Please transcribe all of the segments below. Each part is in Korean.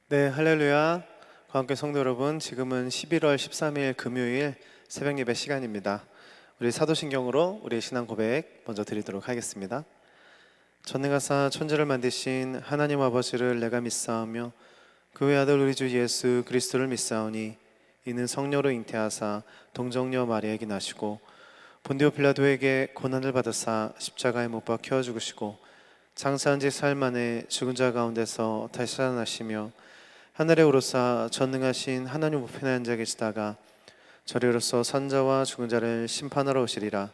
네, 할렐루야. 과학교 성도 여러분, 지금은 11월 13일 금요일 새벽 예배 시간입니다. 우리 사도신경으로 우리의 신앙 고백 먼저 드리도록 하겠습니다. 전능하사 천지를 만드신 하나님 아버지를 내가 믿사오며 그 외 아들 우리 주 예수 그리스도를 믿사오니 이는 성령으로 잉태하사 동정녀 마리아에게 나시고 본디오 빌라도에게 고난을 받으사 십자가에 못 박혀 죽으시고 장사한 지 사흘 만에 죽은 자 가운데서 다시 살아나시며 하늘에 오르사 전능하신 하나님 우편에 앉아 계시다가 저리로서 산자와 죽은 자를 심판하러 오시리라.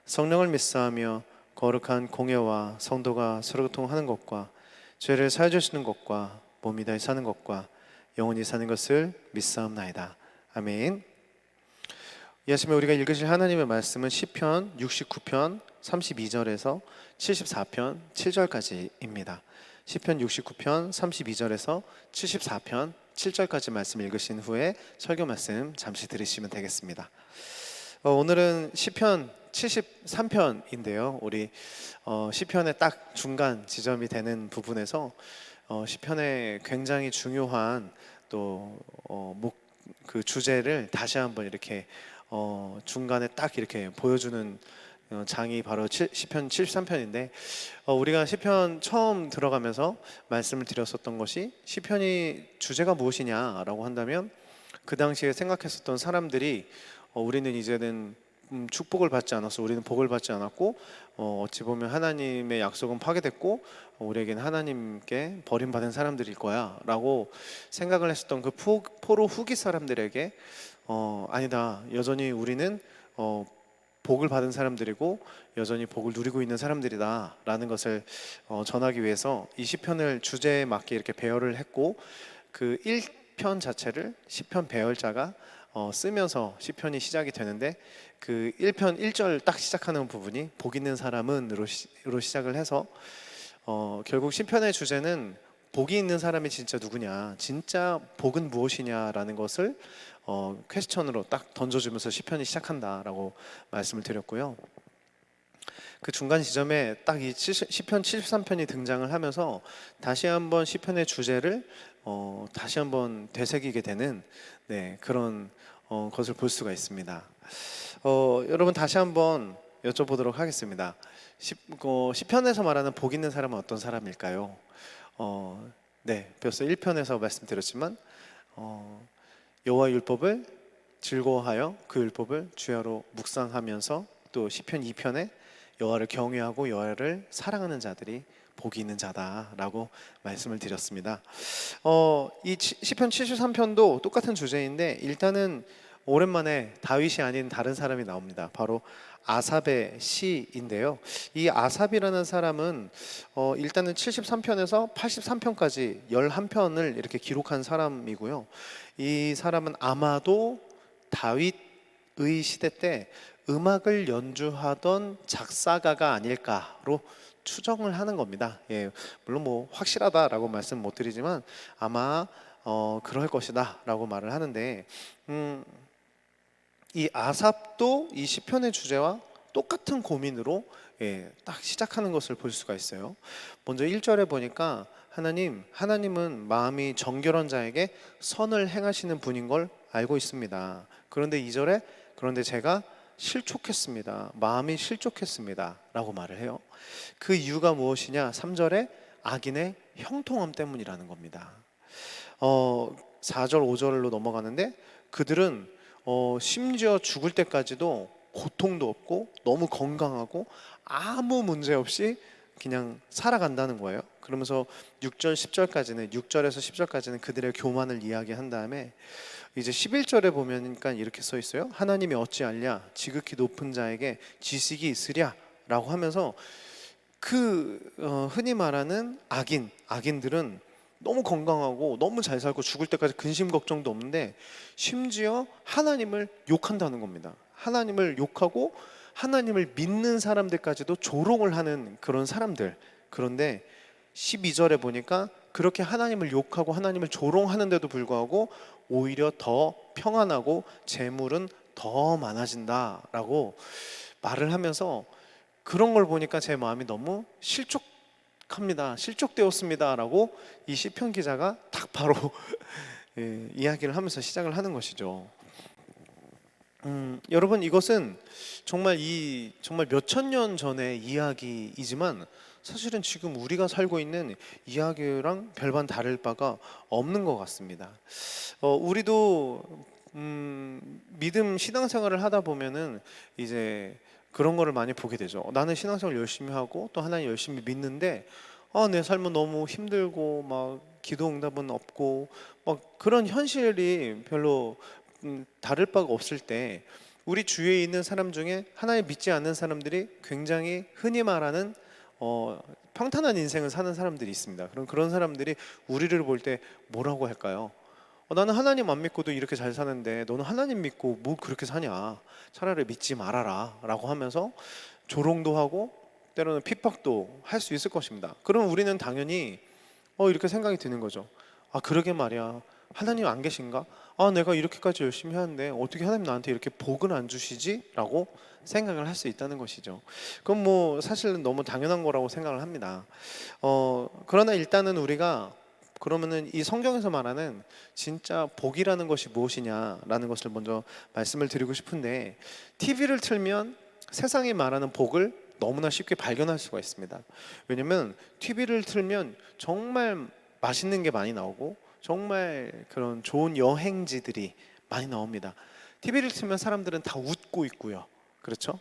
성령을 믿사하며 거룩한 공예와 성도가 서로 교통하는 것과 죄를 사해 주시는 것과 몸이 다시 사는 것과 영원히 사는 것을 믿사옵나이다. 아멘. 이 아침에 우리가 읽으실 하나님의 말씀은 시편 69편 32절에서 74편 7절까지입니다. 시편 69편 32절에서 74편 7절까지 말씀 읽으신 후에 설교 말씀 잠시 들으시면 되겠습니다. 오늘은 시편 73편인데요. 우리 시편의 딱 중간 지점이 되는 부분에서 시편의 굉장히 중요한 그 주제를 다시 한번 이렇게 중간에 딱 이렇게 보여주는 장이 바로 시편 73편인데 우리가 시편 처음 들어가면서 말씀을 드렸었던 것이 시편이 주제가 무엇이냐라고 한다면 그 당시에 생각했었던 사람들이 우리는 이제는 축복을 받지 않았어, 우리는 복을 받지 않았고 어찌 보면 하나님의 약속은 파괴됐고 우리에게는 하나님께 버림받은 사람들일 거야 라고 생각을 했었던 그 포로 후기 사람들에게 아니다, 여전히 우리는 복을 받은 사람들이고 여전히 복을 누리고 있는 사람들이다 라는 것을 전하기 위해서 이 시편을 주제에 맞게 이렇게 배열을 했고, 그 1편 자체를 시편 배열자가 쓰면서 시편이 시작이 되는데, 그 1편 1절 딱 시작하는 부분이 복 있는 사람은으로 시작을 해서 결국 시편의 주제는 복이 있는 사람이 진짜 누구냐, 진짜 복은 무엇이냐라는 것을 퀘스천으로 딱 던져주면서 시편이 시작한다라고 말씀을 드렸고요. 그 중간 지점에 딱 이 시편 73편이 등장을 하면서 다시 한번 시편의 주제를 다시 한번 되새기게 되는 그런 것을 볼 수가 있습니다. 여러분 다시 한번 여쭤보도록 하겠습니다. 시편에서 말하는 복 있는 사람은 어떤 사람일까요? 벌써 1편에서 말씀드렸지만 여호와 율법을 즐거워하여 그 율법을 주야로 묵상하면서, 또 시편 2편에 여호와를 경외하고 여호와를 사랑하는 자들이 복이 있는 자다라고 말씀을 드렸습니다. 이 시편 73편도 똑같은 주제인데 일단은 오랜만에 다윗이 아닌 다른 사람이 나옵니다. 바로 아삽의 시인데요. 이 아삽이라는 사람은 일단은 73편에서 83편까지 11편을 이렇게 기록한 사람이고요. 이 사람은 아마도 다윗의 시대 때 음악을 연주하던 작사가가 아닐까로 추정을 하는 겁니다. 물론 뭐 확실하다라고 말씀 못 드리지만 아마 그럴 것이다 라고 말을 하는데, 이 아삽도 이 시편의 주제와 똑같은 고민으로 딱 시작하는 것을 볼 수가 있어요. 먼저 1절에 보니까 하나님은 마음이 정결한 자에게 선을 행하시는 분인 걸 알고 있습니다. 그런데 2절에 그런데 제가 실족했습니다. 마음이 실족했습니다 라고 말을 해요. 그 이유가 무엇이냐? 3절에 악인의 형통함 때문이라는 겁니다. 4절 5절로 넘어가는데 그들은 심지어 죽을 때까지도 고통도 없고 너무 건강하고 아무 문제 없이 그냥 살아간다는 거예요. 그러면서 6절 10절까지는 6절에서 10절까지는 그들의 교만을 이야기한 다음에 이제 11절에 보면니까 이렇게 써 있어요. 하나님이 어찌 알랴 지극히 높은 자에게 지식이 있으랴 라고 하면서 흔히 말하는 악인들은 너무 건강하고 너무 잘 살고 죽을 때까지 근심 걱정도 없는데 심지어 하나님을 욕한다는 겁니다. 하나님을 욕하고 하나님을 믿는 사람들까지도 조롱을 하는 그런 사람들. 그런데 12절에 보니까 그렇게 하나님을 욕하고 하나님을 조롱하는데도 불구하고 오히려 더 평안하고 재물은 더 많아진다라고 말을 하면서, 그런 걸 보니까 제 마음이 너무 합니다. 실족되었습니다라고 이 시편 기자가 딱 바로 예, 이야기를 하면서 시작을 하는 것이죠. 여러분, 이것은 정말 몇천 년 전의 이야기이지만 사실은 지금 우리가 살고 있는 이야기랑 별반 다를 바가 없는 것 같습니다. 우리도 믿음 신앙생활을 하다 보면은 이제 그런 거를 많이 보게 되죠. 나는 신앙생활 열심히 하고 또 하나님 열심히 믿는데 내 삶은 너무 힘들고 막 기도 응답은 없고 막 그런 현실이 별로 다를 바가 없을 때 우리 주위에 있는 사람 중에 하나님 믿지 않는 사람들이 굉장히 흔히 말하는 평탄한 인생을 사는 사람들이 있습니다. 그런 사람들이 우리를 볼 때 뭐라고 할까요? 나는 하나님 안 믿고도 이렇게 잘 사는데 너는 하나님 믿고 뭐 그렇게 사냐? 차라리 믿지 말아라 라고 하면서 조롱도 하고 때로는 핍박도 할 수 있을 것입니다. 그럼 우리는 당연히 이렇게 생각이 드는 거죠. 그러게 말이야. 하나님 안 계신가? 내가 이렇게까지 열심히 하는데 어떻게 하나님 나한테 이렇게 복을 안 주시지? 라고 생각을 할 수 있다는 것이죠. 그건 뭐 사실은 너무 당연한 거라고 생각을 합니다. 그러나 일단은 우리가 그러면은 이 성경에서 말하는 진짜 복이라는 것이 무엇이냐라는 것을 먼저 말씀을 드리고 싶은데, TV를 틀면 세상이 말하는 복을 너무나 쉽게 발견할 수가 있습니다. 왜냐면 TV를 틀면 정말 맛있는 게 많이 나오고 정말 그런 좋은 여행지들이 많이 나옵니다. TV를 틀면 사람들은 다 웃고 있고요. 그렇죠?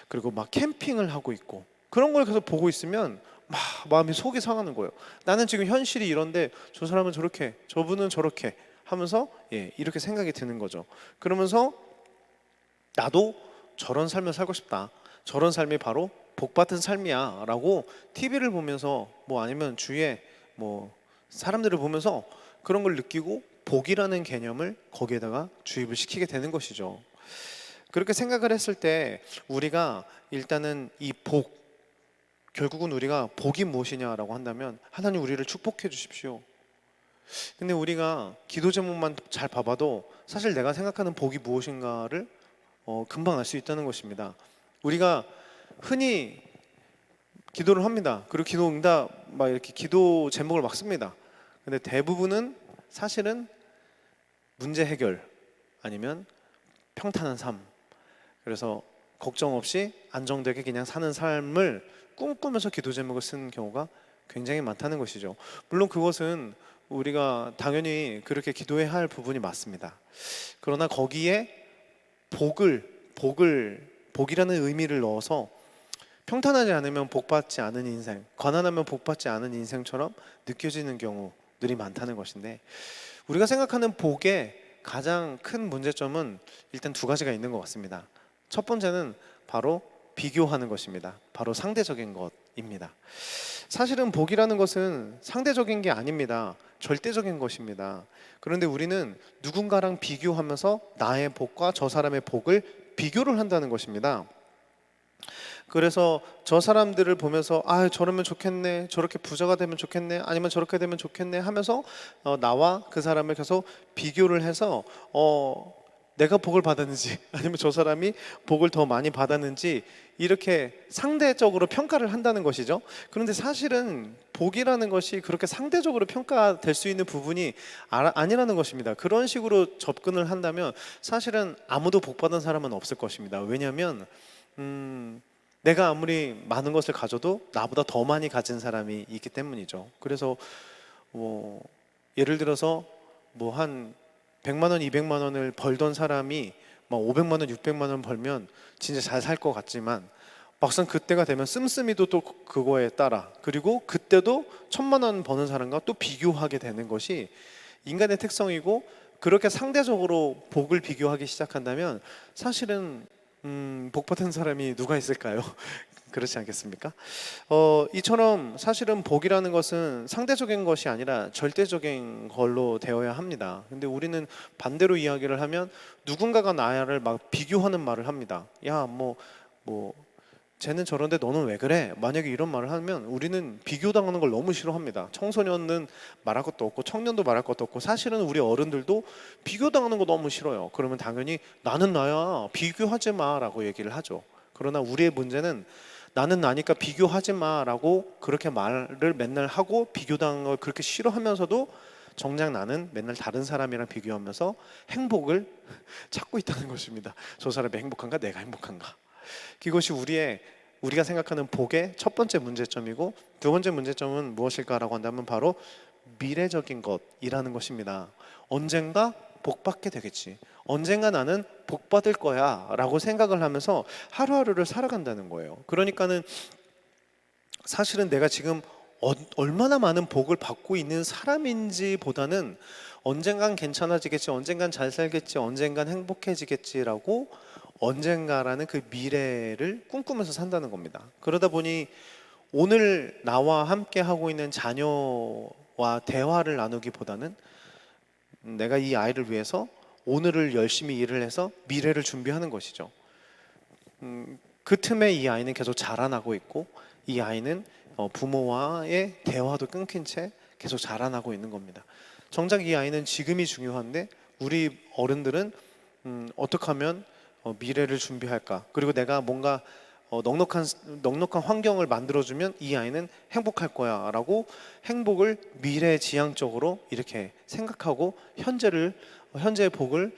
그리고 막 캠핑을 하고 있고 그런 걸 계속 보고 있으면 막 마음이 속이 상하는 거예요. 나는 지금 현실이 이런데 저 사람은 저렇게, 저분은 저렇게 하면서 이렇게 생각이 드는 거죠. 그러면서 나도 저런 삶을 살고 싶다. 저런 삶이 바로 복받은 삶이야 라고 TV를 보면서 뭐 아니면 주위에 뭐 사람들을 보면서 그런 걸 느끼고 복이라는 개념을 거기에다가 주입을 시키게 되는 것이죠. 그렇게 생각을 했을 때 우리가 일단은 이 복, 결국은 우리가 복이 무엇이냐라고 한다면 하나님 우리를 축복해 주십시오. 근데 우리가 기도 제목만 잘 봐봐도 사실 내가 생각하는 복이 무엇인가를 금방 알 수 있다는 것입니다. 우리가 흔히 기도를 합니다. 그리고 기도 응답 막 이렇게 기도 제목을 막 씁니다. 근데 대부분은 사실은 문제 해결 아니면 평탄한 삶, 그래서 걱정 없이 안정되게 그냥 사는 삶을 꿈꾸면서 기도 제목을 쓴 경우가 굉장히 많다는 것이죠. 물론 그것은 우리가 당연히 그렇게 기도해야 할 부분이 맞습니다. 그러나 거기에 복이라는 의미를 넣어서 평탄하지 않으면 복받지 않은 인생, 가난하면 복받지 않은 인생처럼 느껴지는 경우들이 많다는 것인데, 우리가 생각하는 복의 가장 큰 문제점은 일단 두 가지가 있는 것 같습니다. 첫 번째는 바로 비교하는 것입니다. 바로 상대적인 것입니다. 사실은 복이라는 것은 상대적인 게 아닙니다. 절대적인 것입니다. 그런데 우리는 누군가랑 비교하면서 나의 복과 저 사람의 복을 비교를 한다는 것입니다. 그래서 저 사람들을 보면서 저러면 좋겠네, 저렇게 부자가 되면 좋겠네, 아니면 저렇게 되면 좋겠네 하면서 나와 그 사람을 계속 비교를 해서 내가 복을 받았는지 아니면 저 사람이 복을 더 많이 받았는지 이렇게 상대적으로 평가를 한다는 것이죠. 그런데 사실은 복이라는 것이 그렇게 상대적으로 평가될 수 있는 부분이 아니라는 것입니다. 그런 식으로 접근을 한다면 사실은 아무도 복 받은 사람은 없을 것입니다. 왜냐하면 내가 아무리 많은 것을 가져도 나보다 더 많이 가진 사람이 있기 때문이죠. 그래서 뭐 예를 들어서 뭐 한 100만 원, 200만 원을 벌던 사람이 막 500만 원, 600만 원 벌면 진짜 잘 살 것 같지만 막상 그때가 되면 씀씀이도 또 그거에 따라, 그리고 그때도 1000만 원 버는 사람과 또 비교하게 되는 것이 인간의 특성이고, 그렇게 상대적으로 복을 비교하기 시작한다면 사실은 복 받은 사람이 누가 있을까요? 그렇지 않겠습니까? 이처럼 사실은 복이라는 것은 상대적인 것이 아니라 절대적인 걸로 되어야 합니다. 근데 우리는 반대로 이야기를 하면 누군가가 나를 막 비교하는 말을 합니다. 야, 뭐 쟤는 저런데 너는 왜 그래? 만약에 이런 말을 하면 우리는 비교당하는 걸 너무 싫어합니다. 청소년은 말할 것도 없고 청년도 말할 것도 없고 사실은 우리 어른들도 비교당하는 거 너무 싫어요. 그러면 당연히 나는 나야, 비교하지 마 라고 얘기를 하죠. 그러나 우리의 문제는 나는 나니까 비교하지 마라고 그렇게 말을 맨날 하고 비교당한 걸 그렇게 싫어하면서도 정작 나는 맨날 다른 사람이랑 비교하면서 행복을 찾고 있다는 것입니다. 저 사람이 행복한가? 내가 행복한가? 이것이 우리가 생각하는 복의 첫 번째 문제점이고, 두 번째 문제점은 무엇일까라고 한다면 바로 미래적인 것이라는 것입니다. 언젠가 복 받게 되겠지, 언젠가 나는 복 받을 거야 라고 생각을 하면서 하루하루를 살아간다는 거예요. 그러니까는 사실은 내가 지금 얼마나 많은 복을 받고 있는 사람인지 보다는 언젠간 괜찮아지겠지, 언젠간 잘 살겠지, 언젠간 행복해지겠지라고 언젠가라는 그 미래를 꿈꾸면서 산다는 겁니다. 그러다 보니 오늘 나와 함께 하고 있는 자녀와 대화를 나누기보다는 내가 이 아이를 위해서 오늘을 열심히 일을 해서 미래를 준비하는 것이죠. 그 틈에 이 아이는 계속 자라나고 있고, 이 아이는 부모와의 대화도 끊긴 채 계속 자라나고 있는 겁니다. 정작 이 아이는 지금이 중요한데 우리 어른들은 어떻게 하면 미래를 준비할까, 그리고 내가 뭔가 넉넉한 환경을 만들어주면 이 아이는 행복할 거야 라고 행복을 미래지향적으로 이렇게 생각하고 현재의 복을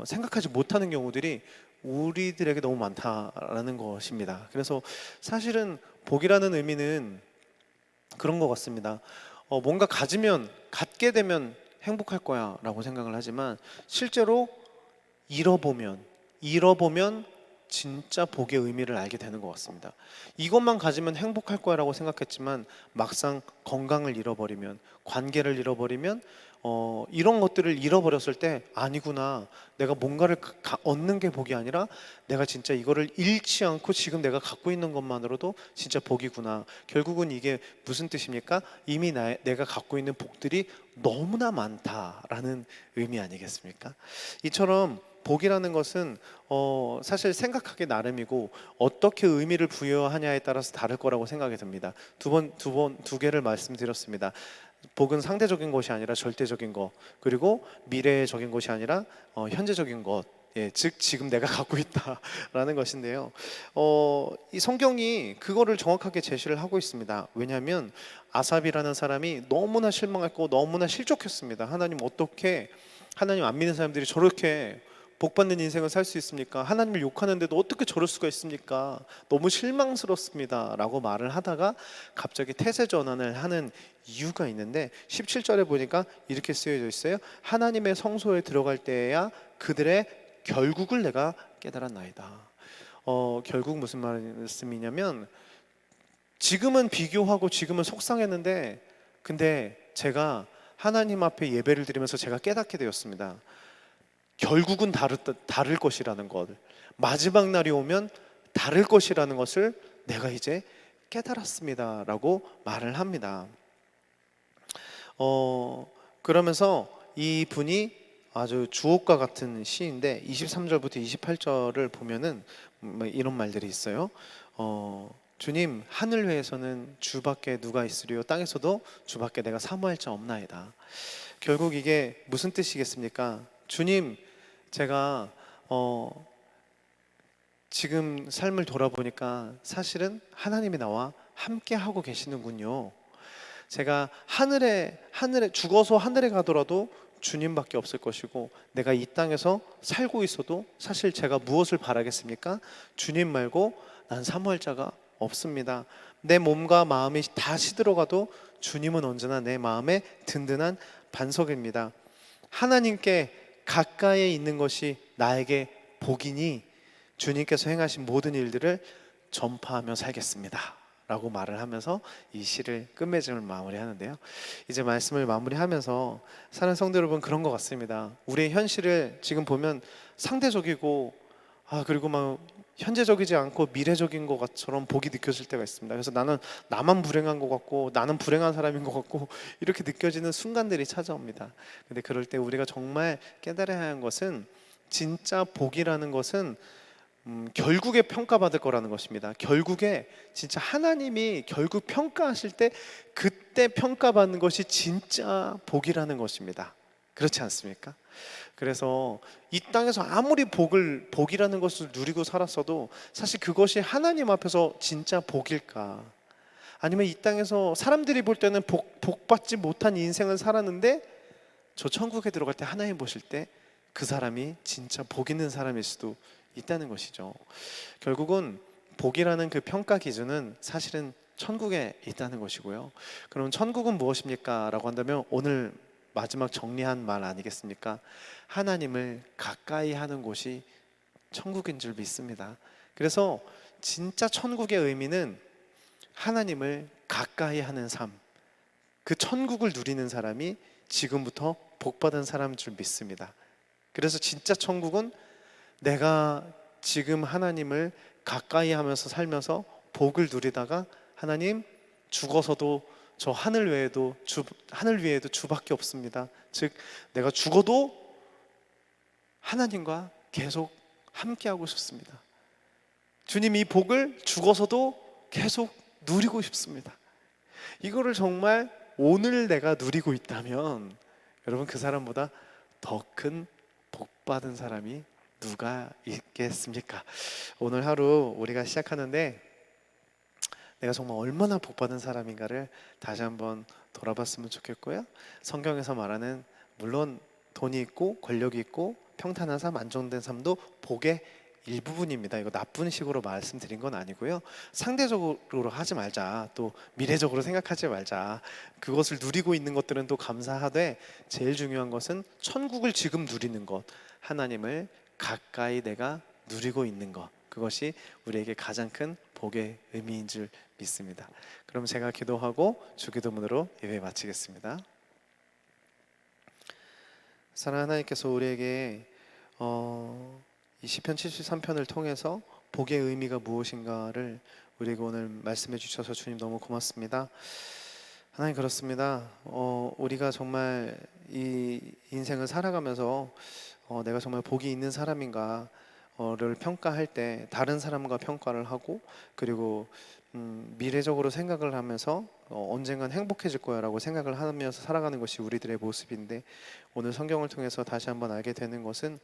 생각하지 못하는 경우들이 우리들에게 너무 많다라는 것입니다. 그래서 사실은 복이라는 의미는 그런 것 같습니다. 뭔가 갖게 되면 행복할 거야 라고 생각을 하지만, 실제로 잃어보면 진짜 복의 의미를 알게 되는 것 같습니다. 이것만 가지면 행복할 거야 라고 생각했지만 막상 건강을 잃어버리면, 관계를 잃어버리면, 이런 것들을 잃어버렸을 때 아니구나, 내가 뭔가를 얻는 게 복이 아니라 내가 진짜 이거를 잃지 않고 지금 내가 갖고 있는 것만으로도 진짜 복이구나. 결국은 이게 무슨 뜻입니까? 이미 내가 갖고 있는 복들이 너무나 많다라는 의미 아니겠습니까? 이처럼 복이라는 것은 사실 생각하기 나름이고 어떻게 의미를 부여하냐에 따라서 다를 거라고 생각이 듭니다. 두 개를 말씀드렸습니다. 복은 상대적인 것이 아니라 절대적인 것, 그리고 미래적인 것이 아니라 현재적인 것, 즉 지금 내가 갖고 있다라는 것인데요. 이 성경이 그거를 정확하게 제시를 하고 있습니다. 왜냐하면 아삽이라는 사람이 너무나 실망했고 너무나 실족했습니다. 하나님 안 믿는 사람들이 저렇게 복 받는 인생을 살 수 있습니까? 하나님을 욕하는데도 어떻게 저럴 수가 있습니까? 너무 실망스럽습니다 라고 말을 하다가 갑자기 태세 전환을 하는 이유가 있는데, 17절에 보니까 이렇게 쓰여져 있어요. 하나님의 성소에 들어갈 때에야 그들의 결국을 내가 깨달았나이다. 결국 무슨 말씀이냐면, 지금은 비교하고 지금은 속상했는데, 근데 제가 하나님 앞에 예배를 드리면서 제가 깨닫게 되었습니다. 결국은 다를 것이라는 것, 마지막 날이 오면 다를 것이라는 것을 내가 이제 깨달았습니다 라고 말을 합니다. 그러면서 이 분이 아주 주옥과 같은 시인데 23절부터 28절을 보면은 이런 말들이 있어요. 주님, 하늘 위에서는 주밖에 누가 있으리요, 땅에서도 주밖에 내가 사모할 자 없나이다. 결국 이게 무슨 뜻이겠습니까? 주님, 제가 지금 삶을 돌아보니까 사실은 하나님이 나와 함께 하고 계시는군요. 제가 하늘에 죽어서 하늘에 가더라도 주님밖에 없을 것이고, 내가 이 땅에서 살고 있어도 사실 제가 무엇을 바라겠습니까? 주님 말고 난 사모할 자가 없습니다. 내 몸과 마음이 다 시들어가도 주님은 언제나 내 마음의 든든한 반석입니다. 하나님께 가까이에 있는 것이 나에게 복이니 주님께서 행하신 모든 일들을 전파하며 살겠습니다 라고 말을 하면서 이 시를 끝맺음을 마무리하는데요. 이제 말씀을 마무리하면서 사랑하는 성도 여러분, 그런 것 같습니다. 우리의 현실을 지금 보면 상대적이고 그리고 막 현재적이지 않고 미래적인 것처럼 복이 느껴질 때가 있습니다. 그래서 나만 불행한 것 같고, 나는 불행한 사람인 것 같고, 이렇게 느껴지는 순간들이 찾아옵니다. 근데 그럴 때 우리가 정말 깨달아야 하는 것은, 진짜 복이라는 것은 결국에 평가받을 거라는 것입니다. 결국에 진짜 하나님이 결국 평가하실 때 그때 평가받는 것이 진짜 복이라는 것입니다. 그렇지 않습니까? 그래서 이 땅에서 아무리 복이라는 것을 누리고 살았어도 사실 그것이 하나님 앞에서 진짜 복일까? 아니면 이 땅에서 사람들이 볼 때는 복받지 못한 인생을 살았는데 저 천국에 들어갈 때 하나님 보실 때 그 사람이 진짜 복 있는 사람일 수도 있다는 것이죠. 결국은 복이라는 그 평가 기준은 사실은 천국에 있다는 것이고요. 그럼 천국은 무엇입니까? 라고 한다면 오늘 마지막 정리한 말 아니겠습니까? 하나님을 가까이 하는 곳이 천국인 줄 믿습니다. 그래서 진짜 천국의 의미는 하나님을 가까이 하는 삶, 그 천국을 누리는 사람이 지금부터 복받은 사람인 줄 믿습니다. 그래서 진짜 천국은 내가 지금 하나님을 가까이 하면서 살면서 복을 누리다가 하나님, 죽어서도 저 하늘 위에도 주밖에 없습니다. 즉 내가 죽어도 하나님과 계속 함께하고 싶습니다. 주님, 이 복을 죽어서도 계속 누리고 싶습니다. 이거를 정말 오늘 내가 누리고 있다면 여러분, 그 사람보다 더 큰 복받은 사람이 누가 있겠습니까? 오늘 하루 우리가 시작하는데 내가 정말 얼마나 복받은 사람인가를 다시 한번 돌아봤으면 좋겠고요. 성경에서 말하는, 물론 돈이 있고 권력이 있고 평탄한 삶, 안정된 삶도 복의 일부분입니다. 이거 나쁜 식으로 말씀드린 건 아니고요. 상대적으로 하지 말자, 또 미래적으로 생각하지 말자. 그것을 누리고 있는 것들은 또 감사하되 제일 중요한 것은 천국을 지금 누리는 것, 하나님을 가까이 내가 누리고 있는 것, 그것이 우리에게 가장 큰 복의 의미인 줄 믿습니다. 그럼 제가 기도하고 주기도문으로 예배 마치겠습니다. 사랑하는 하나님께서 우리에게 이 시편 73편을 통해서 복의 의미가 무엇인가를 우리에게 오늘 말씀해 주셔서 주님 너무 고맙습니다. 하나님, 그렇습니다. 우리가 정말 이 인생을 살아가면서 내가 정말 복이 있는 사람인가 를 평가할 때 다른 사람과 평가를 하고, 그리고 미래적으로 생각을 하면서 언젠간 행복해질 거야 라고 생각을 하면서 살아가는 것이 우리들의 모습인데, 오늘 성경을 통해서 다시 한번 알게 되는 것은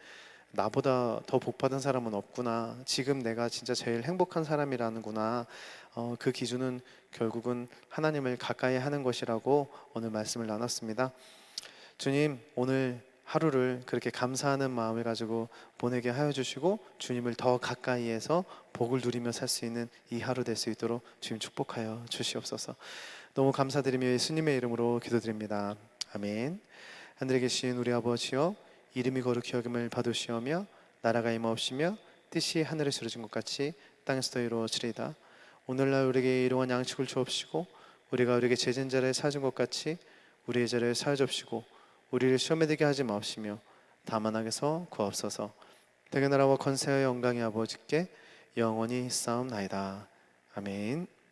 나보다 더 복받은 사람은 없구나, 지금 내가 진짜 제일 행복한 사람이라는구나, 그 기준은 결국은 하나님을 가까이 하는 것이라고 오늘 말씀을 나눴습니다. 주님, 오늘 하루를 그렇게 감사하는 마음을 가지고 보내게 하여 주시고 주님을 더 가까이에서 복을 누리며 살 수 있는 이 하루 될 수 있도록 주님 축복하여 주시옵소서. 너무 감사드리며 예수님의 이름으로 기도드립니다. 아멘. 하늘에 계신 우리 아버지여, 이름이 거룩히 여김을 받으시오며 나라가 임하옵시며 뜻이 하늘에서 이루어진 것 같이 땅에서도 이루어지리이다. 오늘날 우리에게 일용할 양식을 주옵시고 우리가 우리에게 죄진 자를 사하신 것 같이 우리의 죄를 사하여 주옵시고 우리를 시험에 들게 하지 마옵시며 다만 악에서 구하옵소서. 대개 나라와 권세와 영광의 아버지께 영원히 싸움나이다. 아멘.